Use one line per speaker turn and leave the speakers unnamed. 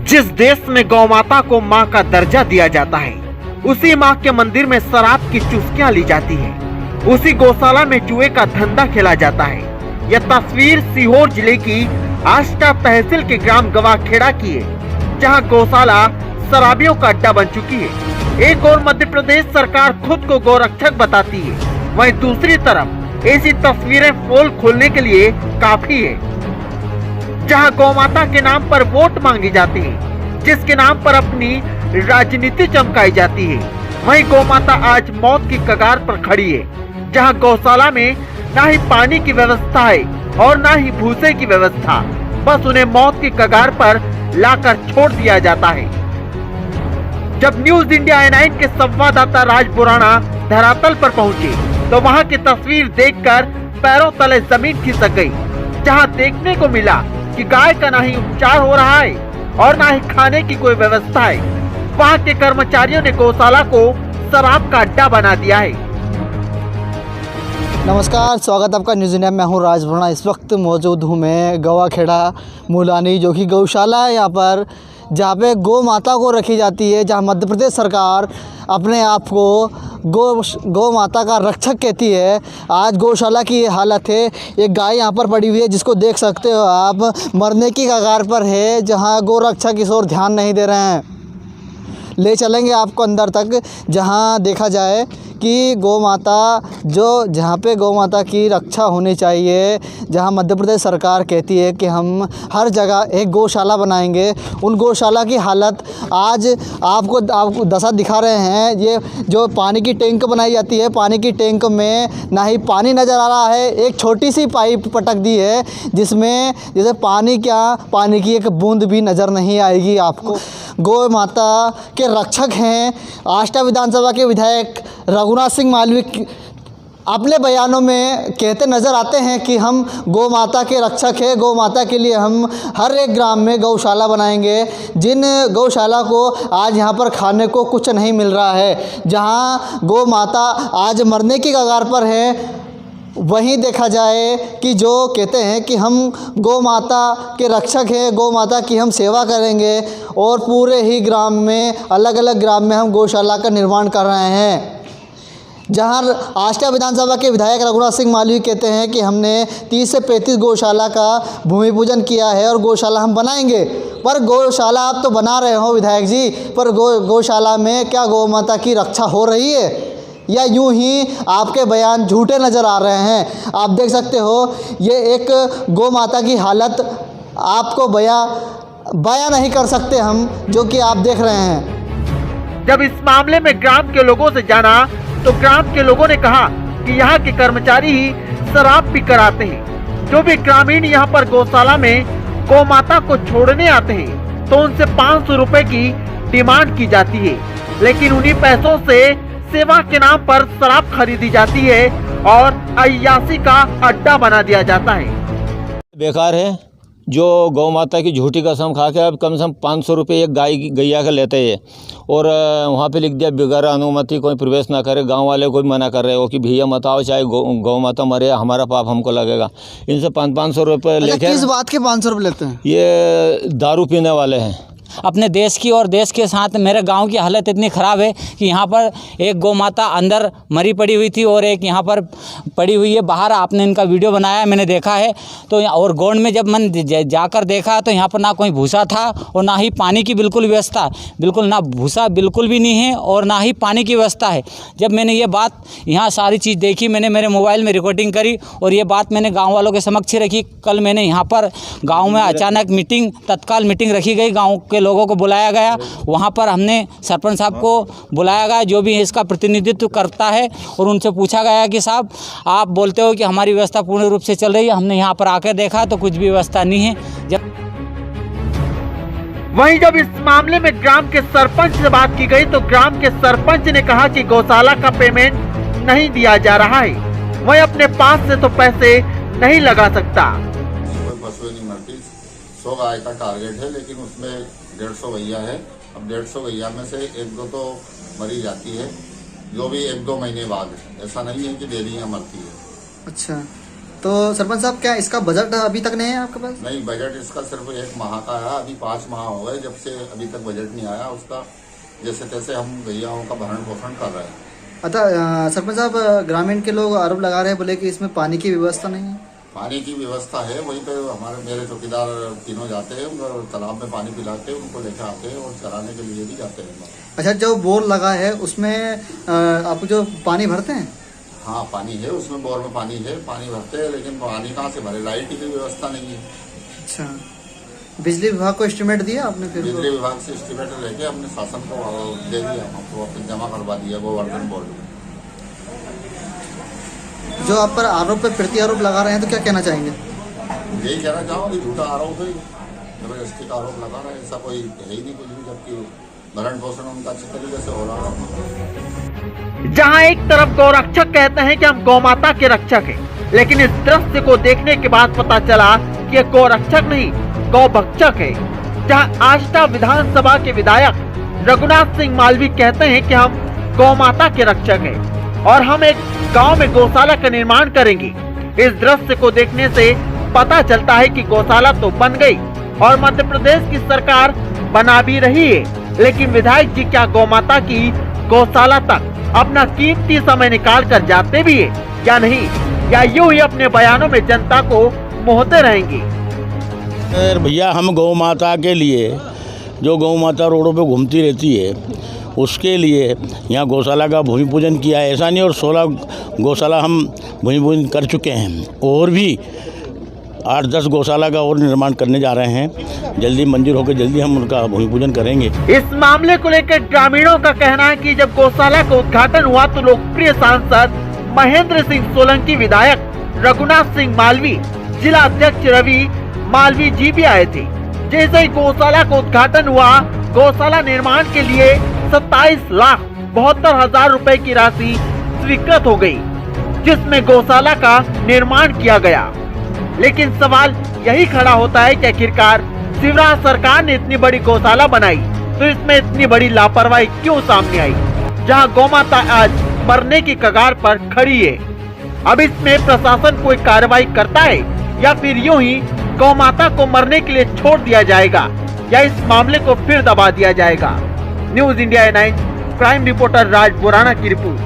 जिस देश में गौ माता को माँ का दर्जा दिया जाता है, उसी माँ के मंदिर में शराब की चुस्कियां ली जाती है। उसी गौशाला में जुए का धंधा खेला जाता है। यह तस्वीर सीहोर जिले की आष्टा तहसील के ग्राम गवाखेड़ा की है, जहाँ गौशाला शराबियों का अड्डा बन चुकी है। एक और मध्य प्रदेश सरकार खुद को गौरक्षक बताती है, वहीं दूसरी तरफ ऐसी तस्वीरें पोल खोलने के लिए काफी है, जहां गौ माता के नाम पर वोट मांगी जाती है, जिसके नाम पर अपनी राजनीति चमकाई जाती है। वहीं गौ माता आज मौत की कगार पर खड़ी है, जहां गौशाला में ना ही पानी की व्यवस्था है और ना ही भूसे की व्यवस्था, बस उन्हें मौत की कगार पर लाकर छोड़ दिया जाता है। जब न्यूज इंडिया I9 के संवाददाता राज बुराना धरातल पर पहुंचे, तो वहां की तस्वीर देखकर पैरों तले जमीन खिसक गई, जहां देखने को मिला कि गाय का ना ही उपचार हो रहा है और ना ही खाने की कोई व्यवस्था है। वहां के कर्मचारियों ने गौशाला को शराब का अड्डा बना दिया है।
नमस्कार, स्वागत आपका न्यूज़ इंडिया में। मैं हूं राज बुराना। इस वक्त मौजूद हूं मैं गवाखेड़ा मुलानी, जो कि गौशाला है यहाँ पर, जहाँ पे गौ माता को रखी जाती है, जहाँ मध्य प्रदेश सरकार अपने आप को गौ माता का रक्षक कहती है। आज गौशाला की ये हालत है। एक गाय यहाँ पर पड़ी हुई है, जिसको देख सकते हो आप, मरने की कगार पर है, जहाँ गौ रक्षक इस ओर ध्यान नहीं दे रहे हैं। ले चलेंगे आपको अंदर तक, जहाँ देखा जाए कि गौ माता जहाँ पे गौ माता की रक्षा होनी चाहिए, जहाँ मध्य प्रदेश सरकार कहती है कि हम हर जगह एक गौशाला बनाएंगे, उन गौशाला की हालत आज आपको दशा दिखा रहे हैं। ये जो पानी की टैंक बनाई जाती है, पानी की टैंक में ना ही पानी नज़र आ रहा है। एक छोटी सी पाइप पटक दी है, जिसमें जैसे पानी की एक बूंद भी नज़र नहीं आएगी आपको। गौ माता के रक्षक हैं आष्टा विधानसभा के विधायक रघुनाथ सिंह मालवीय, अपने बयानों में कहते नज़र आते हैं कि हम गौ माता के रक्षक हैं, गौ माता के लिए हम हर एक ग्राम में गौशाला बनाएंगे। जिन गौशाला को आज यहाँ पर खाने को कुछ नहीं मिल रहा है, जहाँ गौ माता आज मरने की कगार पर है, वहीं देखा जाए कि जो कहते हैं कि हम गौ माता के रक्षक हैं, गौ माता की हम सेवा करेंगे, और पूरे ही ग्राम में, अलग अलग ग्राम में हम गौशाला का निर्माण कर रहे हैं। जहां आष्टा विधानसभा के विधायक रघुनाथ सिंह मालवीय कहते हैं कि हमने 30 से 35 गौशाला का भूमि पूजन किया है और गौशाला हम बनाएंगे। पर गौशाला आप तो बना रहे हो विधायक जी, पर गौशाला में क्या गौ माता की रक्षा हो रही है, या यूं ही आपके बयान झूठे नज़र आ रहे हैं? आप देख सकते हो, ये एक गौ माता की हालत आपको बयां नहीं कर सकते हम, जो कि आप देख रहे हैं।
जब इस मामले में ग्राम के लोगों से जाना, तो ग्राम के लोगों ने कहा कि यहाँ के कर्मचारी ही शराब पी कर आते हैं। जो भी ग्रामीण यहाँ पर गौशाला में गौ माता को छोड़ने आते हैं, तो उनसे 500 रुपए की डिमांड की जाती है, लेकिन उन्हीं पैसों से सेवा के नाम पर शराब खरीदी जाती है और अय्याशी का अड्डा बना दिया जाता है।
बेकार है जो गौ माता की झूठी कसम खा के अब कम से कम 500 रुपये एक गैया का लेते हैं, और वहाँ पे लिख दिया बगैर अनुमति कोई प्रवेश ना करे। गांव वाले को भी मना कर रहे हो कि भैया मत आओ, चाहे गौ माता मरे, हमारा पाप हमको लगेगा। इनसे 500 रुपये लेके।
किस बात के 500 रुपये लेते हैं?
ये दारू पीने वाले हैं।
अपने देश की और देश के साथ मेरे गांव की हालत इतनी ख़राब है कि यहाँ पर एक गौ माता अंदर मरी पड़ी हुई थी और एक यहाँ पर पड़ी हुई है बाहर। आपने इनका वीडियो बनाया, मैंने देखा है। तो और गोंड में जब मैंने जाकर देखा, तो यहाँ पर ना कोई भूसा था और ना ही पानी की बिल्कुल व्यवस्था, बिल्कुल ना भूसा बिल्कुल भी नहीं है और ना ही पानी की व्यवस्था है। जब मैंने ये बात यहाँ सारी चीज़ देखी, मैंने मेरे मोबाइल में रिकॉर्डिंग करी और ये बात मैंने गाँव वालों के समक्ष रखी। कल मैंने यहाँ पर गाँव में अचानक तत्काल मीटिंग रखी गई, गाँव के लोगों को बुलाया गया। वहां पर हमने सरपंच साहब को बुलाया गया, जो भी इसका प्रतिनिधित्व करता है, और उनसे पूछा गया कि साहब आप बोलते हो कि हमारी व्यवस्था पूर्ण रूप से चल रही है, हमने यहाँ पर आकर देखा तो कुछ भी व्यवस्था नहीं है।
वहीं जब इस मामले में ग्राम के सरपंच से बात की गई, तो ग्राम के सरपंच ने कहा कि गौशाला का पेमेंट नहीं दिया जा रहा है, वह अपने पास से तो पैसे नहीं लगा सकता।
कोई पशु नहीं मरती, 100 गाय का टारगेट है, लेकिन उसमें 150 गैया है। अब 150 गैया में से 1-2 तो मरी जाती है, जो भी 1-2 महीने बाद। ऐसा नहीं है कि डेली यहाँ मरती है।
अच्छा, तो तो सरपंच साहब क्या इसका बजट अभी तक नहीं है आपके पास?
नहीं, बजट इसका सिर्फ 1 माह का है। अभी 5 माह हो गए जब से अभी तक बजट नहीं आया उसका। जैसे तैसे हम गैयाओं का भरण पोषण कर रहे हैं।
अच्छा सरपंच साहब, ग्रामीण के लोग आरोप लगा रहे हैं, बोले कि इसमें पानी की व्यवस्था नहीं है।
पानी की व्यवस्था है, वहीं पे मेरे चौकीदार तीनों जाते हैं, उनको तालाब में पानी पिलाते हैं, उनको लेकर आते हैं और चराने के लिए भी जाते हैं।
अच्छा, जो बोर लगा है उसमें आप जो पानी भरते हैं?
हाँ, पानी है उसमें, बोर में पानी है, पानी भरते हैं, लेकिन पानी कहाँ से भरे? लाइट की व्यवस्था नहीं है।
अच्छा, बिजली विभाग को एस्टिमेट दिया आपने? फिर
बिजली विभाग से एस्टिमेट लेके हमने शासन को दे दिया, हमको अपने जमा करवा दिया गोवर्धन बोर्ड में।
जो आप पर आरोप पे प्रति आरोप लगा रहे हैं, तो क्या कहना चाहेंगे?
यही कहना चाहूँ कि झूठा आरोप है, जबरदस्ती का आरोप लगा रहे हैं। ऐसा कोई है ही नहीं कुछ भी, जबकि भरण पोषण उनका अच्छी तरीके से हो रहा है।
जहां एक तरफ गौरक्षक कहते हैं कि हम गौ माता के रक्षक हैं, लेकिन इस दृश्य को देखने के बाद पता चला कि ये गौरक्षक नहीं, गौ भक्षक है। जहां आष्टा विधानसभा के विधायक रघुनाथ सिंह मालवी कहते हैं कि हम गौ माता के रक्षक हैं और हम एक गांव में गौशाला का निर्माण करेंगे। इस दृश्य को देखने से पता चलता है कि गौशाला तो बन गई और मध्य प्रदेश की सरकार बना भी रही है, लेकिन विधायक जी क्या गौ माता की गौशाला तक अपना कीमती समय निकाल कर जाते भी है या नहीं, या यूं ही अपने बयानों में जनता को मोहते रहेंगे?
भैया, हम गौ माता के लिए, जो गौ माता रोडों पे घूमती रहती है, उसके लिए यहाँ गौशाला का भूमि पूजन किया है। ऐसा नहीं, और 16 गौशाला हम भूमि पूजन कर चुके हैं और भी 8-10 गौशाला का और निर्माण करने जा रहे हैं। जल्दी मंजूर होकर जल्दी हम उनका भूमि पूजन करेंगे।
इस मामले को लेकर ग्रामीणों का कहना है कि जब गौशाला का उद्घाटन हुआ तो लोकप्रिय सांसद महेंद्र सिंह सोलंकी, विधायक रघुनाथ सिंह मालवी, जिला अध्यक्ष रवि मालवी जी भी आए थे। जैसे ही गौशाला का उद्घाटन हुआ, गौशाला निर्माण के लिए 27,72,000 रुपए की राशि स्वीकृत हो गई, जिसमें गौशाला का निर्माण किया गया। लेकिन सवाल यही खड़ा होता है कि आखिरकार शिवराज सरकार ने इतनी बड़ी गौशाला बनाई तो इसमें इतनी बड़ी लापरवाही क्यों सामने आई, जहां गौमाता आज मरने की कगार पर खड़ी है। अब इसमें प्रशासन कोई कार्रवाई करता है या फिर यूं ही गौमाता को मरने के लिए छोड़ दिया जाएगा, या इस मामले को फिर दबा दिया जाएगा? न्यूज इंडिया 9 क्राइम रिपोर्टर राज बोराना की रिपोर्ट।